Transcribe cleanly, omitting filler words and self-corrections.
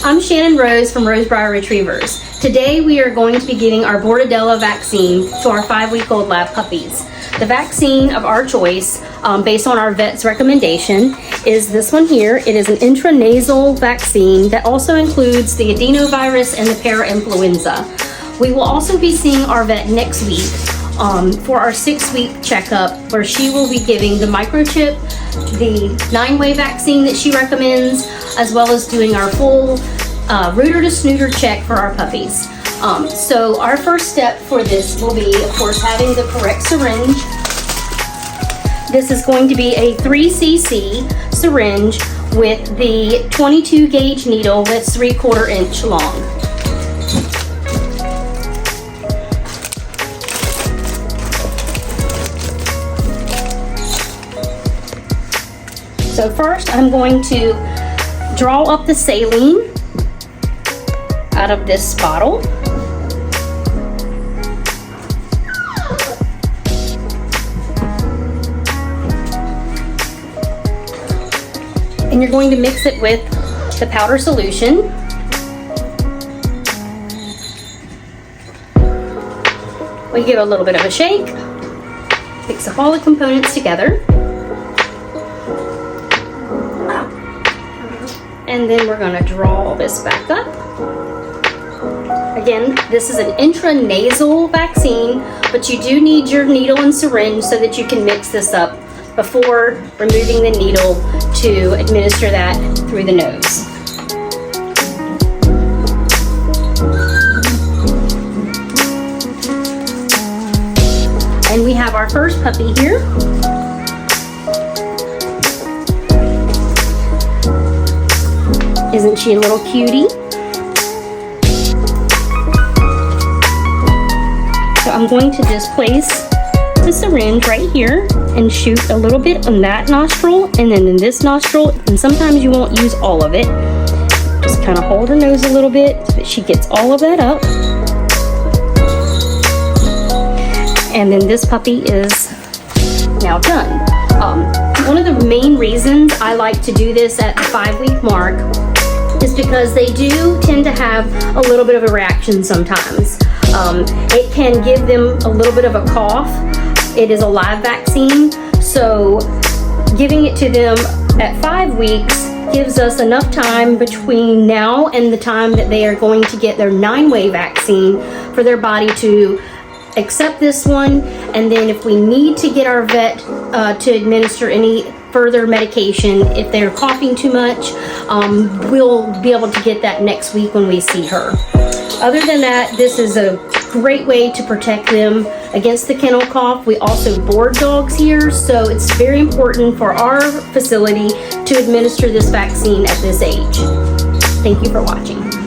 I'm Shannon Rose from Rosebriar Retrievers. Today we are going to be giving our Bordetella vaccine to our 5-week-old lab puppies. The vaccine of our choice, based on our vet's recommendation, is this one here. It is an intranasal vaccine that also includes the adenovirus and the parainfluenza. We will also be seeing our vet next week for our 6-week checkup, where she will be giving the microchip, the 9-way vaccine that she recommends, as well as doing our full rooter to snooter check for our puppies. So our first step for this will be, of course, having the correct syringe. This is going to be a 3 cc syringe with the 22 gauge needle that's 3/4 inch long. So first I'm going to draw up the saline out of this bottle. And you're going to mix it with the powder solution. We give it a little bit of a shake, mix up all the components together. And then we're going to draw this back up. Again, this is an intranasal vaccine, but you do need your needle and syringe so that you can mix this up before removing the needle to administer that through the nose. And we have our first puppy here. Isn't she a little cutie? So I'm going to just place the syringe right here and shoot a little bit on that nostril and then in this nostril, and sometimes you won't use all of it. Just kind of hold her nose a little bit so that she gets all of that up. And then this puppy is now done. One of the main reasons I like to do this at the 5-week mark is because they do tend to have a little bit of a reaction sometimes. It can give them a little bit of a cough. It is a live vaccine, so giving it to them at 5 weeks gives us enough time between now and the time that they are going to get their 9-way vaccine for their body to accept this one. And then if we need to get our vet to administer any further medication, if they're coughing too much, we'll be able to get that next week when we see her. Other than that, this is a great way to protect them against the kennel cough. We also board dogs here, so it's very important for our facility to administer this vaccine at this age. Thank you for watching.